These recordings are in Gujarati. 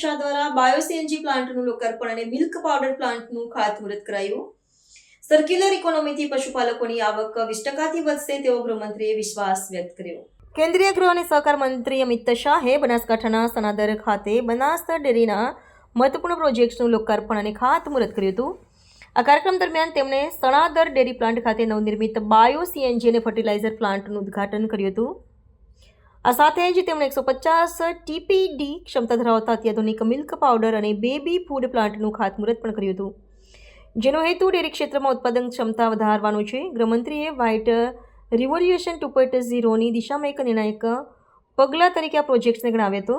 શાહ દ્વારા બાયો સીએનજી પ્લાન્ટનું લોકાર્પણ અને મિલ્ક પાવડર પ્લાન્ટનું ખાતમુહૂર્ત કરાયું. સર્ક્યુલર ઇકોનોમીથી પશુપાલકોની આવક 20%થી વધશે તેવો ગૃહમંત્રીએ વિશ્વાસ વ્યક્ત કર્યો. કેન્દ્રીય ગૃહ અને સહકાર મંત્રી અમિત શાહે બનાસકાંઠાના સનાદર ખાતે બનાસ ડેરીના મહત્વપૂર્ણ પ્રોજેક્ટ્સનું લોકાર્પણ અને ખાતમુહૂર્ત કર્યું હતું. આ કાર્યક્રમ દરમિયાન તેમણે સણાદર ડેરી પ્લાન્ટ ખાતે નવનિર્મિત બાયો સીએનજી અને ફર્ટિલાઇઝર પ્લાન્ટનું ઉદ્ઘાટન કર્યું હતું. આ સાથે જ તેમણે 150 ટીપીડી ક્ષમતા ધરાવતા અત્યાધુનિક મિલ્ક પાવડર અને બેબી ફૂડ પ્લાન્ટનું ખાતમુહૂર્ત પણ કર્યું હતું, જેનો હેતુ ડેરી ક્ષેત્રમાં ઉત્પાદન ક્ષમતા વધારવાનો છે. ગૃહમંત્રીએ વ્હાઇટ રિવોલ્યુશન 2.0ની દિશામાં એક નિર્ણાયક પગલાં તરીકે આ પ્રોજેક્ટ્સને ગણાવ્યો હતો.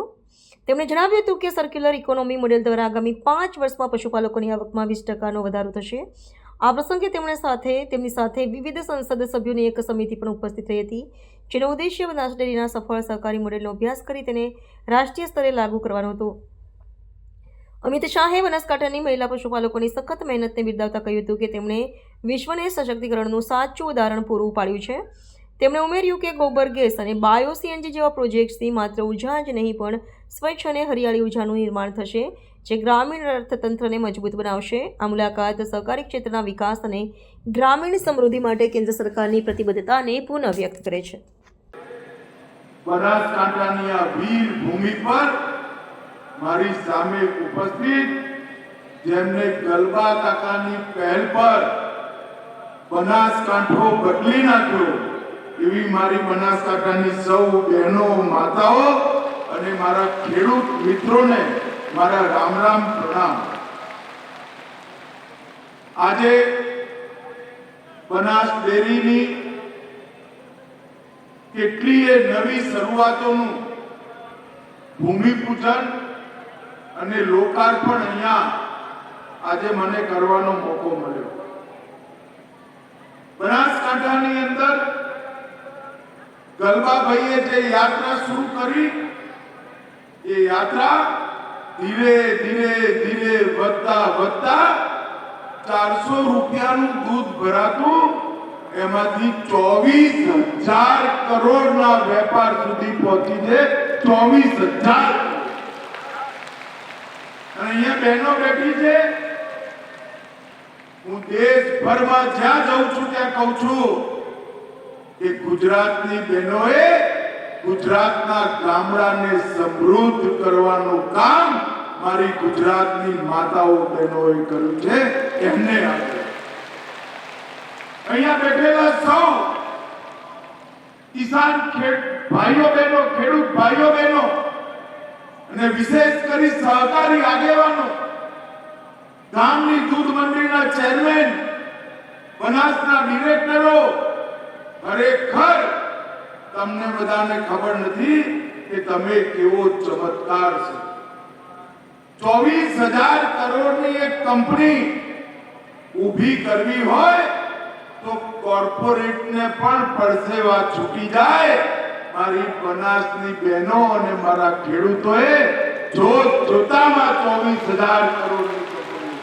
તેમણે જણાવ્યું હતું કે સર્ક્યુલર ઇકોનોમી મોડેલ દ્વારા આગામી 5 વર્ષમાં પશુપાલકોની આવકમાં 20%નો વધારો થશે. આ પ્રસંગે તેમની સાથે વિવિધ સંસદ સભ્યોની એક સમિતિ પણ ઉપસ્થિત રહી હતી, જેનો ઉદ્દેશ્ય બનાસ ડેરીના સફળ સહકારી મોડેલનો અભ્યાસ કરી તેને રાષ્ટ્રીય સ્તરે લાગુ કરવાનો હતો. અમિત શાહે બનાસકાંઠાની મહિલા પશુપાલકોની સખત મહેનતને બિરદાવતા કહ્યું હતું કે તેમણે વિશ્વને સશક્તિકરણનું સાચું ઉદાહરણ પૂરું પાડ્યું છે. તેમણે ઉમેર્યું કે ગોબર ગેસ અને બાયો સીએનજી જેવા પ્રોજેક્ટ્સથી માત્ર ઉર્જા જ નહીં પણ સ્વચ્છ અને હરિયાળી ઉર્જાનું નિર્માણ થશે, જે ગ્રામીણ અર્થતંત્રને મજબૂત બનાવશે. આ મુલાકાત સહકારી ક્ષેત્રના વિકાસ અને ગ્રામીણ સમૃદ્ધિ માટે કેન્દ્ર સરકારની પ્રતિબદ્ધતાને પુનઃ વ્યક્ત કરે છે. બનાસકાંઠાની આ વીર ભૂમિ પર મારી સામે ઉપસ્થિત જેમને ગલબા કાકાની પહેલ પર બનાસકાંઠો બદલી નાખ્યો એવી મારી બનાસકાંઠાની સૌ બહેનો, માતાઓ અને મારા ખેડૂત મિત્રોને મારા રામ રામ પ્રણામ. આજે બનાસ ડેરીની કેટલીય નવી શરૂઆતોનું ભૂમિપૂજન અને લોકાર્પણ અહીંયા આજે મને કરવાનો મોકો મળ્યો. બનાસકાંઠાની અંદર ગલબાભાઈએ જે યાત્રા શરૂ કરી એ યાત્રા ધીરે ધીરે વધતા 400 રૂપિયાનું દૂધ ભરાતું એમાંથી 24,000 કરોડના વેપાર સુધી પહોંચી છે. 24,000. અહીંયા બહેનો બેઠી છે. હું દેશભરમાં જ્યાં જાઉં છું ત્યાં કહું છું કે ગુજરાતની બહેનોએ ગુજરાતના ગામડાને સમૃદ્ધ કરવાનું કામ મારી ગુજરાતની માતાઓ બહેનોએ કર્યું છે. એમને અહીંયા બેઠેલા સૌ કિસાન ભાઈઓ બહેનો, ખેડૂત ભાઈઓ બહેનો અને વિશેષ કરી સહકારી આગેવાનો, ગામની દૂધ મંડળીના ચેરમેન, બનાસના ડિરેક્ટરો, ખરેખર તમને બધાને ખબર નથી કે તમે કેવો ચમત્કાર છે. 24,000 કરોડની એક કંપની ઊભી કરવી હોય તો કોર્પોરેટને પણ પરસેવા છૂટી જાય. મારી બનાસની બહેનો અને મારા ખેડૂતોએ જોતામાં 24,000 કરોડની કંપની.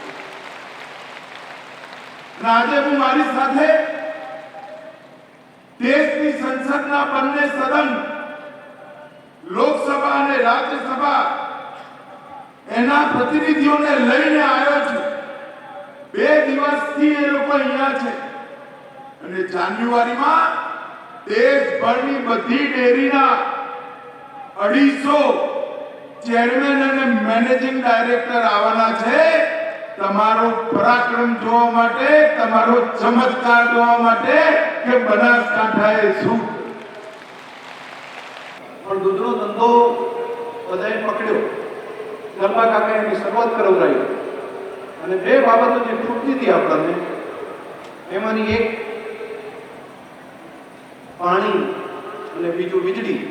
આજે હું મારી સાથે દેશની સંસદના બંને સદન, લોકસભા અને રાજ્યસભા, એના પ્રતિનિધિઓને લઈને આવ્યો છું. 2 દિવસથી એ લોકો અહીંયા છે અને જાન્યુઆરીમાં દેશભરની બધી ડેરીના 250 ચેરમેન અને મેનેજિંગ ડાયરેક્ટર આવવાના છે. તમારો પરાક્રમ જોવા માટે, તમારો ચમત્કાર જોવા માટે કે બનાસકાંઠાએ શું. પણ દૂધનો ધંધો બધાએ પકડ્યો. ગલબા કાકાએ એની શરૂઆત કરાવડાવી અને 2 બાબતો જે ખૂટતી હતી આપણને, એમાંની એક પાણી અને બીજું વીજળી.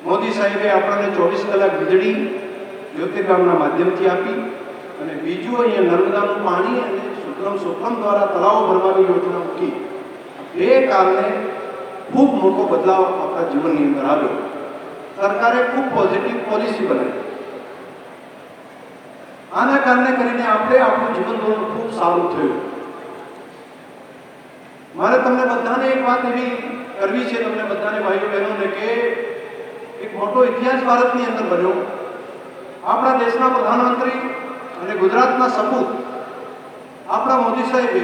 મોદી સાહેબે આપણને 24 કલાક વીજળી જ્યોતિર્ગામના માધ્યમથી આપી અને બીજું અહીંયા નર્મદાનું પાણી અને સુખમ દ્વારા તળાવો ભરવાની યોજના મૂકી. એ કારણે ખૂબ મોટો બદલાવ આપણા જીવનની અંદર આવ્યો. સરકારે ખૂબ પોઝિટિવ પોલિસી બનાવી. આના કારણે કરીને આપણું જીવન ધોરણ ખૂબ સારું થયું. મારે તમને બધાને એક વાત એવી કરવી છે, તમને બધાને ભાઈઓ બહેનોને, કે એક મોટો ઇતિહાસ ભારતની અંદર બન્યો આપણા દેશના પ્રધાનમંત્રી અને ગુજરાતના સપૂત આપણા મોદી સાહેબે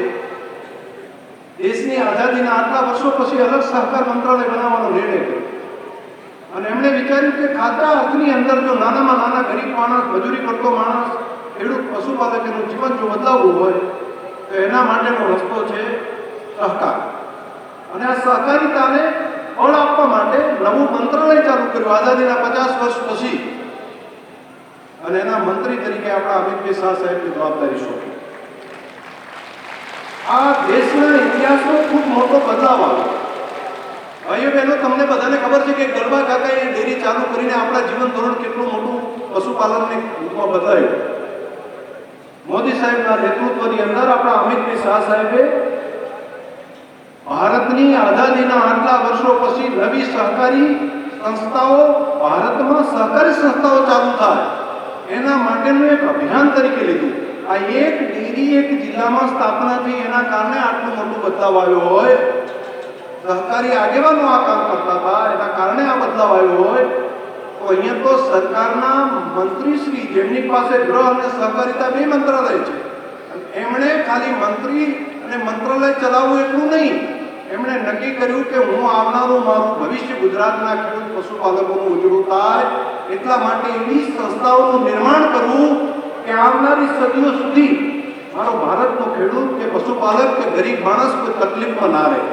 દેશની આઝાદીના આટલા વર્ષો પછી અલગ સહકાર મંત્રાલય બનાવવાનો નિર્ણય કર્યો અને એમણે વિચાર્યું કે ખાતા અર્થની અંદર જો નાનામાં નાના ગરીબ માણસ, મજૂરી કરતો માણસ, ખેડૂત, પશુપાલક એનું જીવન જો બદલાવવું હોય તો એના માટેનો રસ્તો છે સહકાર. અને આ સહકારિતાને બળ આપવા માટે નવું મંત્રાલય ચાલુ કર્યું આઝાદીના 50 વર્ષ પછી. અને એના મંત્રી તરીકે આપણા અમિતભાઈ શાહ સાહેબની જવાબદારી સોંપી. આ દેશના ઇતિહાસનો ખૂબ મોટો બદલાવ આવ્યો. ભાઈઓ બહેનો, તમને બધાને ખબર છે કે ગરબા કાકાએ ડેરી ચાલુ કરીને આપણા જીવન ધોરણ કેટલું મોટું પશુપાલનને રૂપમાં બદલાયું. મોદી સાહેબના નેતૃત્વની અંદર આપણા અમિતભાઈ શાહ સાહેબે ભારતની આઝાદીના આટલા વર્ષો પછી નવી સહકારી સંસ્થાઓ, ભારતમાં સહકારી સંસ્થાઓ ચાલુ થાય એના માટેનું એક અભિયાન તરીકે લીધું. આ એક ડેરી એક જિલ્લામાં સ્થાપના થઈ એના કારણે આટલું મોટું બદલાવ આવ્યો હોય. સહકારી આગેવાનો આ કામ કરતા હતા એના કારણે આ બદલાવ આવ્યો હોય તો અહીંયા તો સરકારના મંત્રીશ્રી, જેમની પાસે ગૃહ અને સહકારિતા બે મંત્રાલય છે, એમણે ખાલી મંત્રી અને મંત્રાલય ચલાવવું એટલું નહીં, એમણે નક્કી કર્યું કે હું આવનારું મારું ભવિષ્ય ગુજરાતના ખેડૂત પશુપાલકોનું ઉજળું થાય એટલા માટે એવી સંસ્થાઓનું નિર્માણ કરવું કે આવનારી સદીઓ સુધી મારો ભારતનો ખેડૂત કે પશુપાલક કે ગરીબ માણસ કોઈ તકલીફમાં ના રહે.